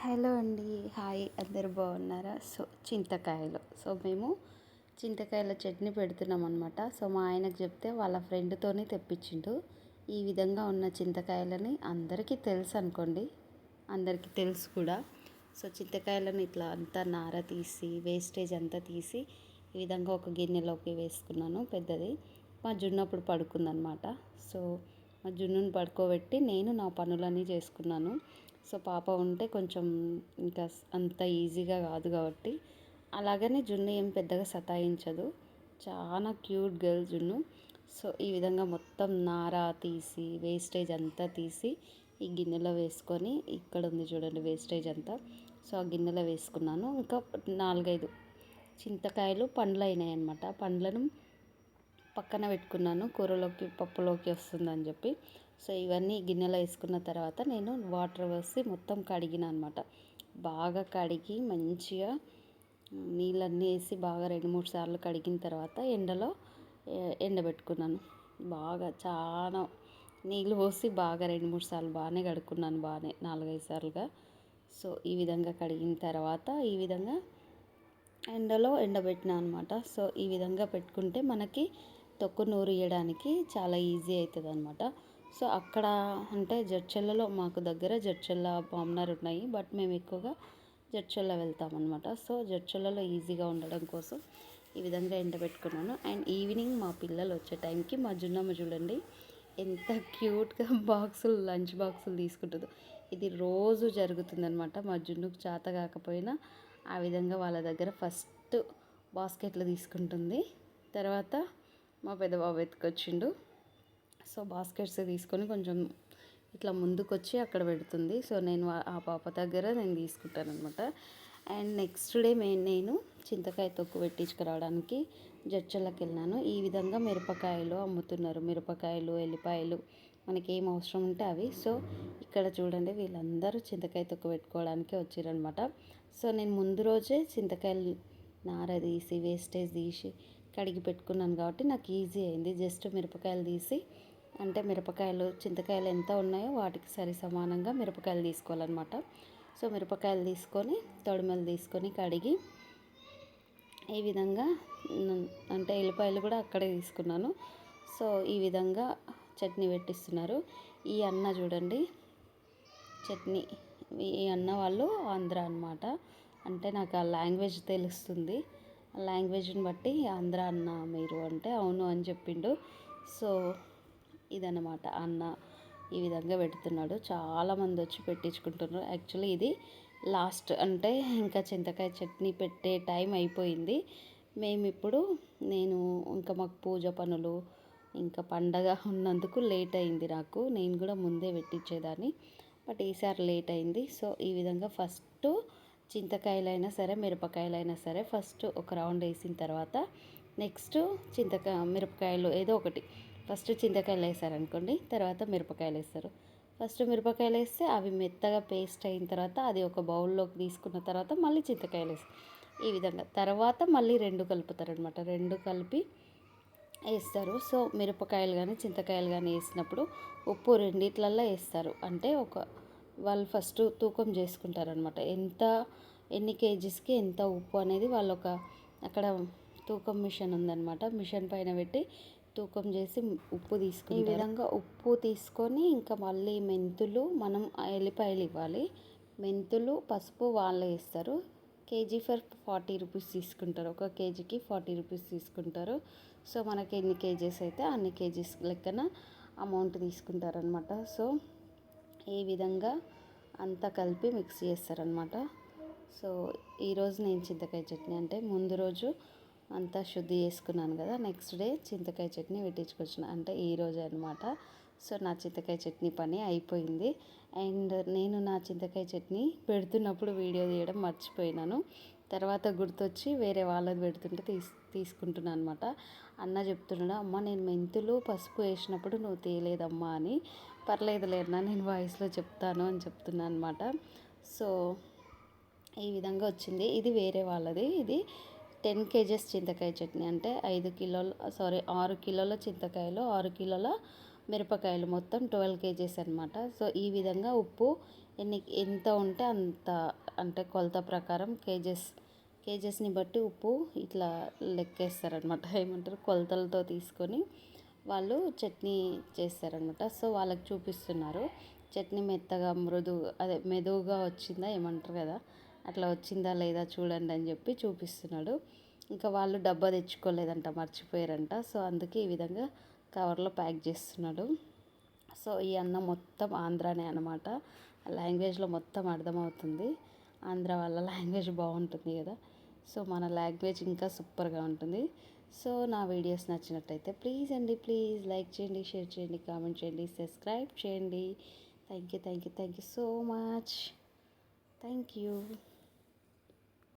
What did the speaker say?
Hello అండి. Hi, అందరు బాగున్నారా? మేము చింతకాయల చట్నీ పెడుతున్నాం అనమాట. సో మా ఆయనకు చెప్తే వాళ్ళ ఫ్రెండ్తోనే తెప్పించిండు. ఈ విధంగా ఉన్న చింతకాయలని అందరికీ తెలుసు అనుకోండి, అందరికీ తెలుసు కూడా. సో చింతకాయలను ఇట్లా అంతా నార తీసి వేస్టేజ్ అంతా తీసి ఈ విధంగా ఒక గిన్నెలోకి వేసుకున్నాను పెద్దది. మా జున్నప్పుడు పడుకుందనమాట. సో మా జున్నుని పడుకోబెట్టి నేను నా పనులన్నీ చేసుకున్నాను. సో పాప ఉంటే కొంచెం ఇంకా అంత ఈజీగా కాదు కాబట్టి, అలాగని జున్ను ఏం పెద్దగా సతాయించదు, చాలా క్యూట్ గర్ల్ జున్ను. సో ఈ విధంగా మొత్తం నార తీసి వేస్టేజ్ అంతా తీసి ఈ గిన్నెలో వేసుకొని, ఇక్కడ ఉంది చూడండి వేస్టేజ్ అంతా. సో ఆ గిన్నెలో వేసుకున్నాను. ఇంకా 4-5 చింతకాయలు పండ్లు అయినాయి అన్నమాట. పండ్లను పక్కన పెట్టుకున్నాను, కూరలోకి పప్పులోకి వస్తుందని చెప్పి. సో ఇవన్నీ గిన్నెలో వేసుకున్న తర్వాత నేను వాటర్ వేసి మొత్తం కడిగిన అనమాట. బాగా కడిగి మంచిగా నీళ్ళన్నీ వేసి బాగా 2-3 సార్లు కడిగిన తర్వాత ఎండలో ఎండబెట్టుకున్నాను. బాగా చాలా నీళ్ళు పోసి బాగా 2-3 సార్లు బాగానే కడుక్కున్నాను, బాగానే 4-5 సార్లుగా. సో ఈ విధంగా కడిగిన తర్వాత ఈ విధంగా ఎండలో ఎండబెట్టిన అనమాట. సో ఈ విధంగా పెట్టుకుంటే మనకి తొక్కు నూరియడానికి చాలా ఈజీ అవుతుంది అనమాట. సో అక్కడ అంటే జడ్చర్లలో మాకు దగ్గర జడ్చర్ల పామ్నర్ ఉన్నాయి, బట్ మేము ఎక్కువగా జడ్చర్ల వెళ్తామన్నమాట. సో జడ్చర్లలో ఈజీగా ఉండడం కోసం ఈ విధంగా ఎండబెట్టుకున్నాను. అండ్ ఈవినింగ్ మా పిల్లలు వచ్చే టైంకి మా జున్నమ్మ చూడండి ఎంత క్యూట్గా లంచ్ బాక్సులు తీసుకుంటుందో. ఇది రోజు జరుగుతుందనమాట. మా జున్నుకు చేత కాకపోయినా ఆ విధంగా వాళ్ళ దగ్గర ఫస్ట్ బాస్కెట్లు తీసుకుంటుంది. తర్వాత మా పెద్ద బాబు ఎత్తుకొచ్చిండు. సో బాస్కెట్స్ తీసుకొని కొంచెం ఇట్లా ముందుకు వచ్చి అక్కడ పెడుతుంది. సో నేను ఆ పాప దగ్గర నేను తీసుకుంటాను అనమాట. అండ్ నెక్స్ట్ డే నేను చింతకాయ తొక్కు పెట్టించుకురావడానికి జడ్చర్లకు వెళ్ళినాను. ఈ విధంగా మిరపకాయలు అమ్ముతున్నారు, మిరపకాయలు, ఎల్లిపాయలు, మనకి ఏం అవసరం ఉంటే అవి. సో ఇక్కడ చూడండి వీళ్ళందరూ చింతకాయ తొక్కు పెట్టుకోవడానికి వచ్చారనమాట. సో నేను ముందు రోజే చింతకాయలు నార తీసి వేస్టేజ్ తీసి కడిగి పెట్టుకున్నాను కాబట్టి నాకు ఈజీ అయింది. జస్ట్ మిరపకాయలు తీసి, అంటే మిరపకాయలు చింతకాయలు ఎంత ఉన్నాయో వాటికి సరి సమానంగా మిరపకాయలు తీసుకోవాలన్నమాట. సో మిరపకాయలు తీసుకొని తొడిమలు తీసుకొని కడిగి ఈ విధంగా, అంటే ఎల్లిపాయలు కూడా అక్కడే తీసుకున్నాను. సో ఈ విధంగా చట్నీ పెట్టిస్తున్నారు. ఈ అన్న చూడండి చట్నీ, ఈ అన్న వాళ్ళు ఆంధ్ర అనమాట. అంటే నాకు ఆ లాంగ్వేజ్ తెలుస్తుంది, ఆ లాంగ్వేజ్ని బట్టి ఆంధ్ర అన్న మీరు అంటే అవును అని చెప్పిండు. సో ఇదన్నమాట అన్న ఈ విధంగా పెడుతున్నాడు. చాలామంది వచ్చి పెట్టించుకుంటున్నారు. యాక్చువల్లీ ఇది లాస్ట్, అంటే ఇంకా చింతకాయ చట్నీ పెట్టే టైం అయిపోయింది. మేమిప్పుడు ఇంకా మాకు పూజ పనులు ఇంకా పండగ ఉన్నందుకు లేట్ అయింది నాకు. నేను కూడా ముందే పెట్టించేదాన్ని, బట్ ఈసారి లేట్ అయింది. సో ఈ విధంగా ఫస్ట్ చింతకాయలైనా సరే మిరపకాయలైనా సరే ఫస్ట్ ఒక రౌండ్ వేసిన తర్వాత నెక్స్ట్ మిరపకాయలు ఏదో ఒకటి, ఫస్ట్ చింతకాయలు వేసారనుకోండి, తర్వాత మిరపకాయలు వేస్తారు. ఫస్ట్ మిరపకాయలు వేస్తే అవి మెత్తగా పేస్ట్ అయిన తర్వాత అది ఒక బౌల్లోకి తీసుకున్న తర్వాత మళ్ళీ చింతకాయలు వేస్తారు. ఈ విధంగా తర్వాత మళ్ళీ 2 కలుపుతారనమాట. 2 కలిపి వేస్తారు. సో మిరపకాయలు కానీ చింతకాయలు కానీ వేసినప్పుడు ఉప్పు రెండిట్లల్లో వేస్తారు. అంటే వాళ్ళు ఫస్ట్ తూకం చేసుకుంటారనమాట. ఎన్ని కేజీస్కి ఎంత ఉప్పు అనేది వాళ్ళు అక్కడ తూకం మిషన్ ఉందన్నమాట. మిషన్ పైన పెట్టి తూకం చేసి ఉప్పు తీసుకుని ఈ విధంగా ఉప్పు తీసుకొని ఇంకా మళ్ళీ మెంతులు, మనం ఎల్లిపాయలు ఇవ్వాలి, మెంతులు పసుపు వాళ్ళే ఇస్తారు. కేజీ ఫర్ 40 రూపీస్ తీసుకుంటారు, ఒక కేజీకి 40 రూపీస్ తీసుకుంటారు. సో మనకి ఎన్ని కేజీస్ అయితే అన్ని కేజీస్ లెక్కన అమౌంట్ తీసుకుంటారనమాట. సో ఈ విధంగా అంతా కలిపి మిక్స్ చేస్తారనమాట. సో ఈరోజు నేను చింతకాయ చట్నీ, అంటే ముందు రోజు అంతా శుద్ధి చేసుకున్నాను కదా, నెక్స్ట్ డే చింతకాయ చట్నీ పెట్టించుకొచ్చిన, అంటే ఈరోజు అనమాట. సో నా చింతకాయ చట్నీ పని అయిపోయింది. అండ్ నేను నా చింతకాయ చట్నీ పెడుతున్నప్పుడు వీడియో తీయడం మర్చిపోయినాను. తర్వాత గుర్తొచ్చి వేరే వాళ్ళది పెడుతుంటే తీసుకుంటున్నాను అనమాట. అన్న చెప్తున్నాడు, అమ్మ నేను మెంతులు పసుపు వేసినప్పుడు నువ్వు తీయలేదమ్మా అని. పర్లేదులే అన్న, నేను వాయిస్లో చెప్తాను అని చెప్తున్నాను అనమాట. సో ఈ విధంగా వచ్చింది. ఇది వేరే వాళ్ళది. ఇది 10 కేజెస్ చింతకాయ చట్నీ, అంటే 6 కిలోల చింతకాయలు, 6 కిలోల మిరపకాయలు, మొత్తం 12 కేజెస్ అనమాట. సో ఈ విధంగా ఉప్పు ఎంత ఉంటే అంత, అంటే కొలత ప్రకారం కేజెస్ని బట్టి ఉప్పు ఇట్లా లెక్కేస్తారనమాట. ఏమంటారు, కొలతలతో తీసుకొని వాళ్ళు చట్నీ చేస్తారనమాట. సో వాళ్ళకి చూపిస్తున్నారు చట్నీ మెత్తగా అదే మెదువుగా వచ్చిందా ఏమంటారు కదా, అట్లా వచ్చిందా లేదా చూడండి అని చెప్పి చూపిస్తున్నాడు. ఇంకా వాళ్ళు డబ్బా తెచ్చుకోలేదంట, మర్చిపోయారంట. సో అందుకే ఈ విధంగా కవర్లో ప్యాక్ చేస్తున్నాడు. సో ఈ అన్నం మొత్తం ఆంధ్రానే అనమాట. లాంగ్వేజ్లో మొత్తం అర్థమవుతుంది. ఆంధ్ర వాళ్ళ లాంగ్వేజ్ బాగుంటుంది కదా. సో మన లాంగ్వేజ్ ఇంకా సూపర్గా ఉంటుంది. సో నా వీడియోస్ నచ్చినట్టయితే ప్లీజ్ లైక్ చేయండి, షేర్ చేయండి, కామెంట్ చేయండి, సబ్స్క్రైబ్ చేయండి. Thank you so much. Thank you.